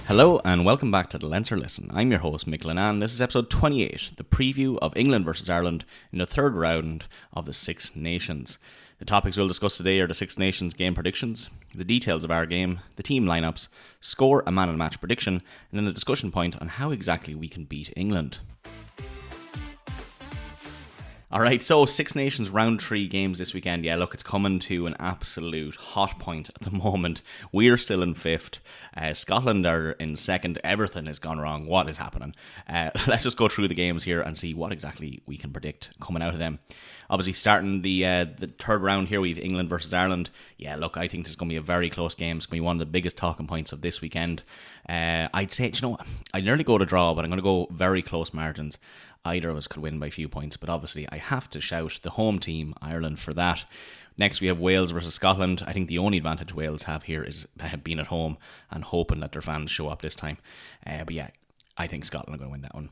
Hello and welcome back to the Leinster Listen. I'm your host Mick Linan. This is episode 28, the preview of England versus Ireland in the third round of the Six Nations. The topics we'll discuss today are the Six Nations game predictions, the details of our game, the team lineups, score and man of the match prediction, and then a discussion point on how exactly we can beat England. Alright, so Six Nations round 3 games this weekend. Yeah, look, it's coming to an absolute hot point at the moment. We're still in 5th. Scotland are in 2nd. Everything has gone wrong. What is happening? Let's just go through the games here and see what exactly we can predict coming out of them. Obviously, starting the third round here, we have England versus Ireland. Yeah, look, I think this is going to be a very close game. It's going to be one of the biggest talking points of this weekend. I'd say, I'd nearly go to draw, but I'm going to go very close margins. Either of us could win by a few points, but obviously I have to shout the home team, Ireland, for that. Next we have Wales versus Scotland. I think the only advantage Wales have here is being at home and hoping that their fans show up this time. But yeah, I think Scotland are going to win that one.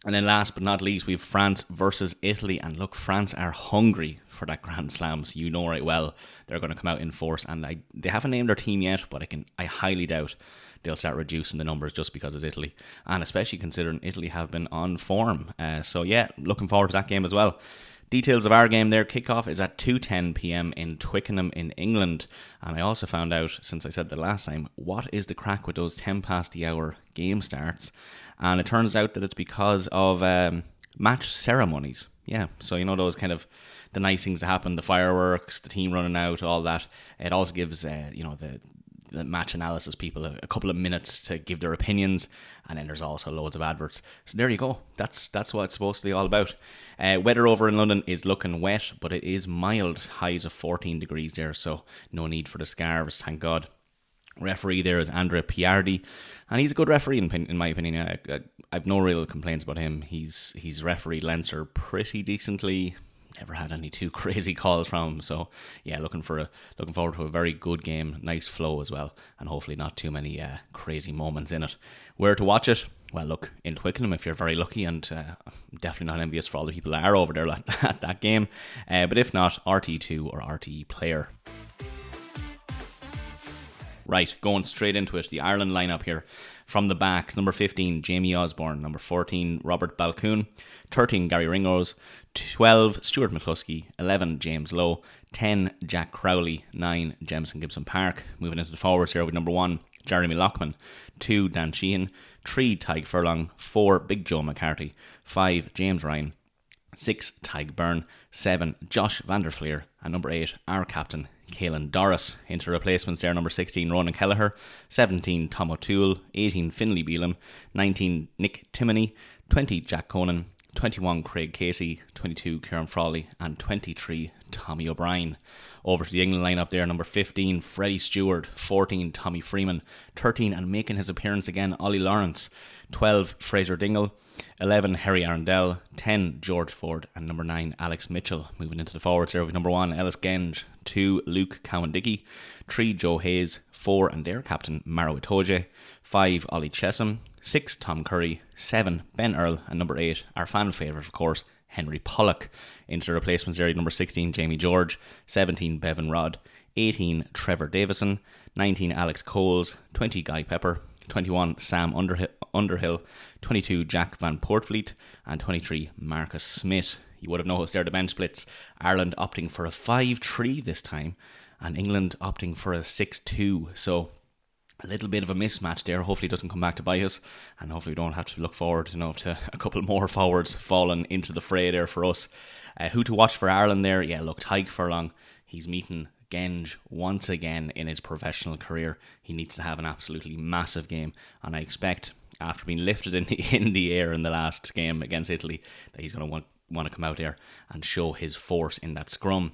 And then last but not least, we have France versus Italy. And look, France are hungry for that Grand Slam, so you know right well they're going to come out in force. And they haven't named their team yet, but I highly doubt they'll start reducing the numbers just because it's Italy. And especially considering Italy have been on form. So yeah, looking forward to that game as well. Details of our game there. Kickoff is at 2:10 p.m. in Twickenham in England. And I also found out, since I said the last time, what is the crack with those 10 past the hour game starts. And it turns out that it's because of match ceremonies. Yeah, so you know those kind of the nice things that happen, the fireworks, the team running out, all that. It also gives the match analysis people a couple of minutes to give their opinions, and then there's also loads of adverts. So there you go. That's what it's supposed to be all about. Weather over in London is looking wet, but it is mild. Highs of 14 degrees there, so no need for the scarves, thank God. Referee there is Andrea Piardi, and he's a good referee in my opinion. I've no real complaints about him. He's refereed Leinster pretty decently. Never had any too crazy calls from him. So yeah, looking forward to a very good game, nice flow as well, and hopefully not too many crazy moments in it. Where to watch it? Well, look, in Twickenham if you're very lucky, and definitely not envious for all the people that are over there at that game. But if not, RT2 or RTE Player. Right, going straight into it, the Ireland lineup here. From the backs, number 15, Jamie Osborne. Number 14, Robert Balcoon. 13, Gary Ringrose. 12, Stuart McCluskey. 11, James Lowe. 10, Jack Crowley. 9, Jemison Gibson Park. Moving into the forwards here with number 1, Jeremy Loughman. 2, Dan Sheehan. 3, Tyg Furlong. 4, Big Joe McCarthy. 5, James Ryan. 6, Tyg Byrne. 7, Josh van der Fleer. And number 8, our captain, Caelan Doris. Into replacements there, number 16, Ronan Kelleher. 17, Tom O'Toole. 18, Finlay Beelum. 19, Nick Timoney. 20, Jack Conan. 21, Craig Casey. 22, Kieran Frawley. And 23, Tommy O'Brien. Over to the England lineup there, number 15, Freddie Stewart. 14, Tommy Freeman. 13, and making his appearance again, Ollie Lawrence. 12, Fraser Dingle. 11, Harry Arundel. 10, George Ford. And number 9, Alex Mitchell. Moving into the forwards here with number 1, Ellis Genge. 2, Luke Cowan-Dickey. 3, Joe Hayes. 4, and their captain, Maro Itoje. 5, Ollie Chesham. 6, Tom Curry. 7, Ben Earl. And number 8, our fan favourite, of course, Henry Pollock. Into the replacements area, number 16, Jamie George. 17, Bevan Rodd. 18, Trevor Davison. 19, Alex Coles. 20, Guy Pepper. 21, Sam Underhill. 22, Jack Van Poortvliet. And 23, Marcus Smith. You would have noticed there the bench splits. Ireland opting for a 5-3 this time, and England opting for a 6-2. So a little bit of a mismatch there. Hopefully it doesn't come back to bite us, and hopefully we don't have to look forward to a couple more forwards falling into the fray there for us. Who to watch for Ireland there? Yeah, look, Tyg Furlong. He's meeting Genge once again in his professional career. He needs to have an absolutely massive game, and I expect after being lifted in the air in the last game against Italy that he's going to want to come out there and show his force in that scrum.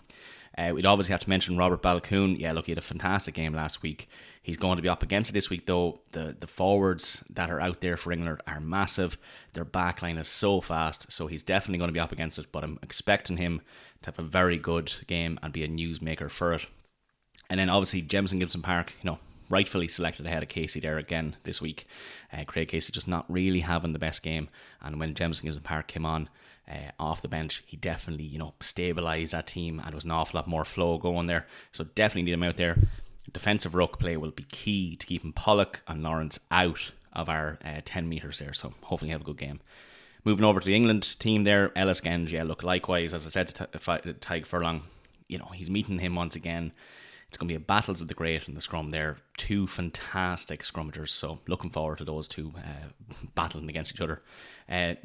We'd obviously have to mention Robert Balcoon. Yeah, look, he had a fantastic game last week. He's going to be up against it this week, though. The forwards that are out there for England are massive. Their backline is so fast, so he's definitely going to be up against it, but I'm expecting him to have a very good game and be a newsmaker for it. And then obviously Jemison Gibson Park, rightfully selected ahead of Casey there again this week. Craig Casey just not really having the best game, and when Jemison Gibson Park came on off the bench, he definitely stabilised that team, and there was an awful lot more flow going there, so definitely need him out there. defensive ruck play will be key to keeping Pollock and Lawrence out of our 10 metres there. So hopefully have a good game. Moving over to the England team there, Ellis Genge, look, likewise, as I said to Tadhg Furlong, he's meeting him once again. It's going to be a battles of the great in the scrum there. Two fantastic scrummagers, so looking forward to those two battling against each other.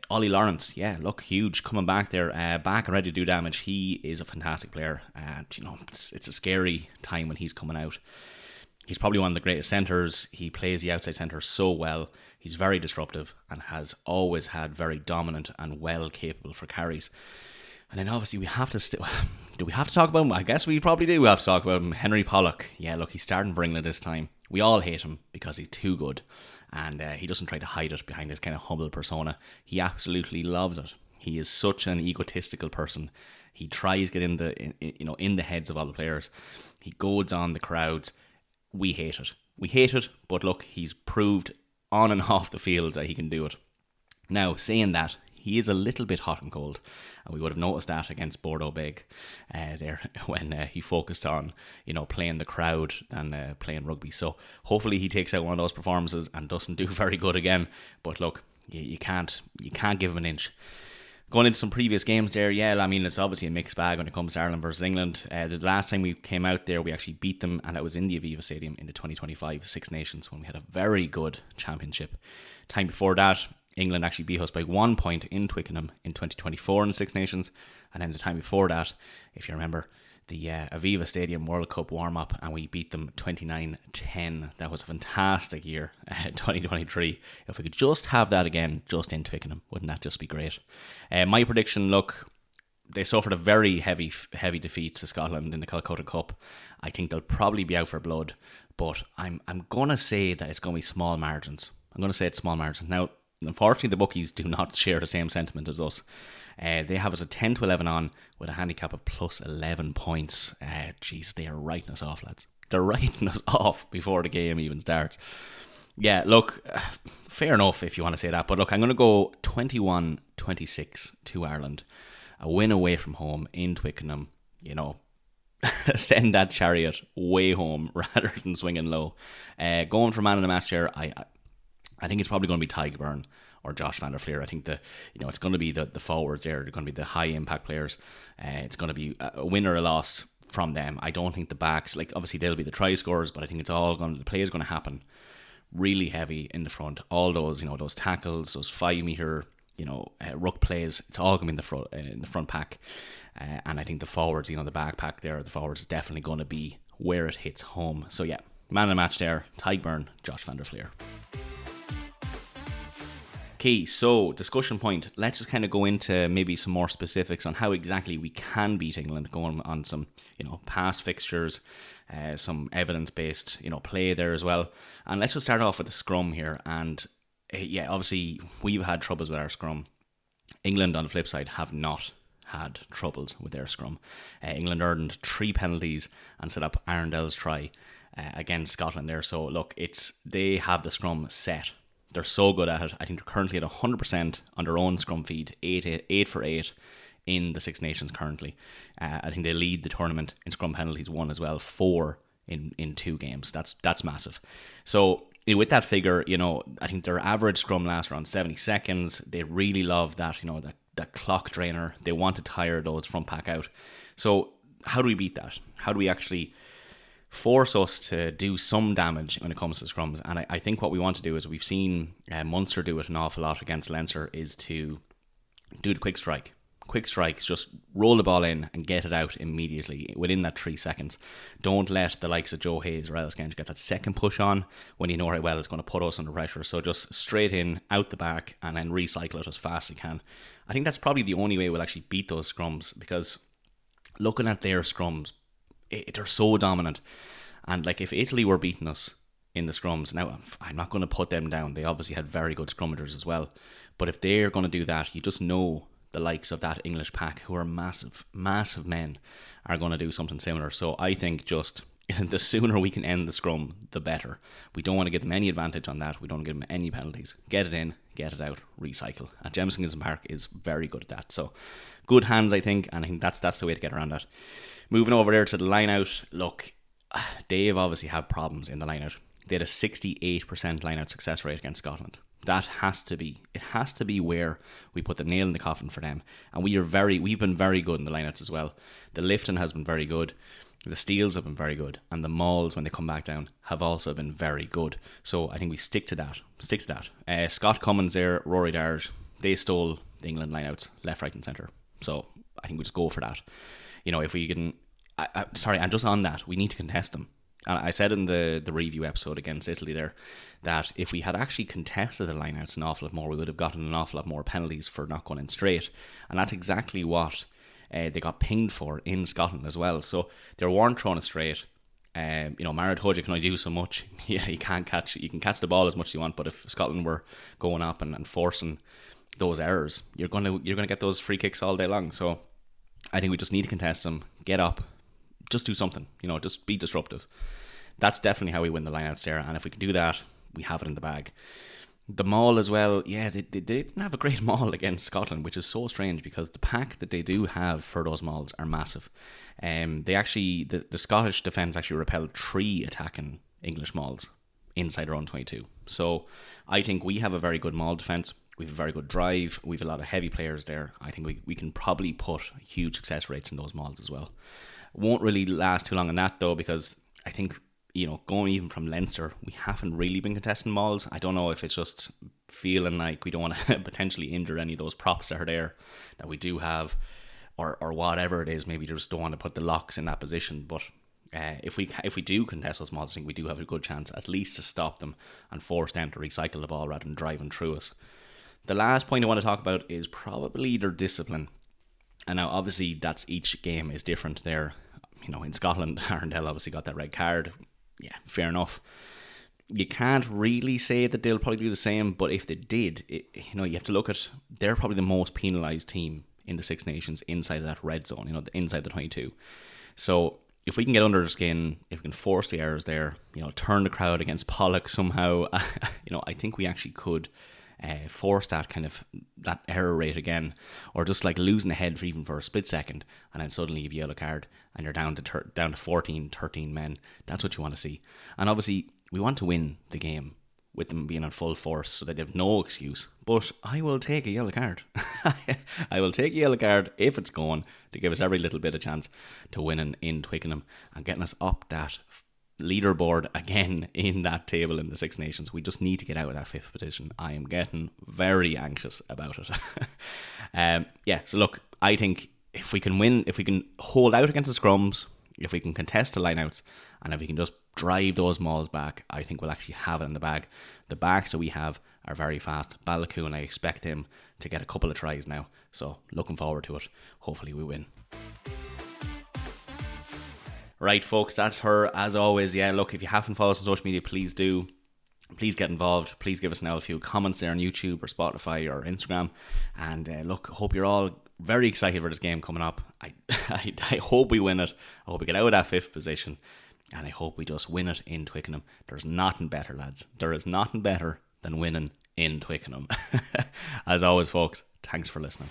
Ollie Lawrence, look, huge, coming back there, back and ready to do damage. He is a fantastic player. It's a scary time when he's coming out. He's probably one of the greatest centres. He plays the outside centre so well. He's very disruptive and has always had very dominant and well capable for carries. And then obviously we have to do we have to talk about him? I guess we probably do have to talk about him. Henry Pollock. Yeah, look, he's starting for England this time. We all hate him because he's too good. And he doesn't try to hide it behind his kind of humble persona. He absolutely loves it. He is such an egotistical person. He tries to get in the heads of all the players. He goads on the crowds. We hate it. We hate it, but look, he's proved on and off the field that he can do it. Now, saying that, he is a little bit hot and cold, and we would have noticed that against Bordeaux Beg there when he focused on playing the crowd than playing rugby. So hopefully he takes out one of those performances and doesn't do very good again. But look, you can't give him an inch. Going into some previous games there, it's obviously a mixed bag when it comes to Ireland versus England. The last time we came out there, we actually beat them, and that was in the Aviva Stadium in the 2025 Six Nations when we had a very good championship. Time before that, England actually beat us by 1 point in Twickenham in 2024 in the Six Nations. And then the time before that, if you remember, the Aviva Stadium World Cup warm-up, and we beat them 29-10. That was a fantastic year, 2023. If we could just have that again, just in Twickenham, wouldn't that just be great? My prediction, look, they suffered a very heavy defeat to Scotland in the Calcutta Cup. I think they'll probably be out for blood, but I'm going to say that it's going to be small margins. I'm going to say it's small margins. Now, unfortunately, the bookies do not share the same sentiment as us. They have us a 10-11 on with a handicap of plus 11 points. They are writing us off, lads. They're writing us off before the game even starts. Yeah, look, fair enough if you want to say that. But look, I'm going to go 21-26 to Ireland. A win away from home in Twickenham. Send that chariot way home rather than swinging low. Going for man of the match here, I think it's probably going to be Tadhg Byrne or Josh van der Fleer. I think it's going to be the forwards there. They're going to be the high impact players. It's going to be a win or a loss from them. I don't think the backs, obviously they'll be the try scorers, but I think the play is going to happen really heavy in the front. All those, those tackles, those 5 meter, ruck plays, it's all going to be in the front pack. And I think the forwards, the back pack there, the forwards is definitely going to be where it hits home. So yeah, man of the match there, Tadhg Byrne, Josh van der Fleer. Okay, so discussion point. Let's just kind of go into maybe some more specifics on how exactly we can beat England, going on some, past fixtures, some evidence-based, play there as well. And let's just start off with the scrum here. And obviously we've had troubles with our scrum. England, on the flip side, have not had troubles with their scrum. England earned 3 penalties and set up Arundel's try against Scotland there. So look, they have the scrum set. They're so good at it. I think they're currently at 100% on their own scrum feed, 8 for 8 in the Six Nations currently. I think they lead the tournament in scrum penalties, 1 as well, 4 in 2 games. That's massive. So with that figure, I think their average scrum lasts around 70 seconds. They really love that, that clock drainer. They want to tire those front pack out. So how do we beat that? How do we actually force us to do some damage when it comes to scrums? And I think what we want to do is, we've seen Munster do it an awful lot against Leinster, is to do the quick strike. Quick strikes, just roll the ball in and get it out immediately within that 3 seconds. Don't let the likes of Joe Hayes or Ellis Genge get that second push on when you know right well it's going to put us under pressure. So just straight in, out the back, and then recycle it as fast as you can. I think that's probably the only way we'll actually beat those scrums, because looking at their scrums, they're so dominant. And if Italy were beating us in the scrums, now I'm not going to put them down. They obviously had very good scrummagers as well. But if they're going to do that, you just know the likes of that English pack, who are massive, massive men, are going to do something similar. So I think just the sooner we can end the scrum, the better. We don't want to give them any advantage on that. We don't want to give them any penalties. Get it in, get it out, recycle. And Jamison Park is very good at that. So good hands, I think, and I think that's the way to get around that. Moving over there to the line out, look, Dave obviously have problems in the line-out. They had a 68% line-out success rate against Scotland. It has to be where we put the nail in the coffin for them. And we've been very good in the line-outs as well. The lifting has been very good. The steals have been very good. And the mauls, when they come back down, have also been very good. So I think we stick to that. Scott Cummins there, Rory Darge, they stole the England line-outs, left, right and centre. So I think we just go for that. If we can... and just on that, we need to contest them. And I said in the review episode against Italy there that if we had actually contested the lineouts an awful lot more, we would have gotten an awful lot more penalties for not going in straight. And that's exactly what they got pinged for in Scotland as well. So they weren't thrown it straight. Marat Hoja can only do so much. Yeah, you can catch the ball as much as you want, but if Scotland were going up and forcing those errors, you're gonna get those free kicks all day long. So I think we just need to contest them, get up, just do something, just be disruptive. That's definitely how we win the lineouts there, and if we can do that, we have it in the bag. The maul as well, yeah, they didn't have a great maul against Scotland, which is so strange because the pack that they do have for those mauls are massive. The Scottish defence actually repelled 3 attacking English mauls inside their own 22. So I think we have a very good maul defence. We have a very good drive. We have a lot of heavy players there. I think we can probably put huge success rates in those mauls as well. Won't really last too long on that though, because I think, going even from Leinster, we haven't really been contesting mauls. I don't know if it's just feeling like we don't want to potentially injure any of those props that are there that we do have, or whatever it is. Maybe just don't want to put the locks in that position. But if we do contest those mauls, I think we do have a good chance at least to stop them and force them to recycle the ball rather than driving through us. The last point I want to talk about is probably their discipline. And now, obviously, that's each game is different there. In Scotland, Arundel obviously got that red card. Yeah, fair enough. You can't really say that they'll probably do the same, but if they did, you have to look at, they're probably the most penalised team in the Six Nations inside of that red zone, inside the 22. So if we can get under their skin, if we can force the errors there, turn the crowd against Pollock somehow, I think we actually could force that error rate again, or just like losing the head for a split second, and then suddenly you have a yellow card and you're down to 14, 13 men. That's what you want to see. And obviously we want to win the game with them being on full force so that they have no excuse. But I will take a yellow card. I will take a yellow card if it's going to give us every little bit of chance to winning in Twickenham and getting us up that leaderboard again in that table in the Six Nations. We just need to get out of that 5th position. I am getting very anxious about it. So look, I think if we can win, if we can hold out against the scrums, if we can contest the lineouts, and if we can just drive those mauls back, I think we'll actually have it in the bag. The backs that we have are very fast. Balakun, I expect him to get a couple of tries now, so looking forward to it. Hopefully we win. Right, folks, that's her as always. Yeah, look, if you haven't followed us on social media, please do. Please get involved. Please give us now a few comments there on YouTube or Spotify or Instagram. And look, hope you're all very excited for this game coming up. I hope we win it. I hope we get out of that 5th position. And I hope we just win it in Twickenham. There's nothing better, lads. There is nothing better than winning in Twickenham. As always, folks, thanks for listening.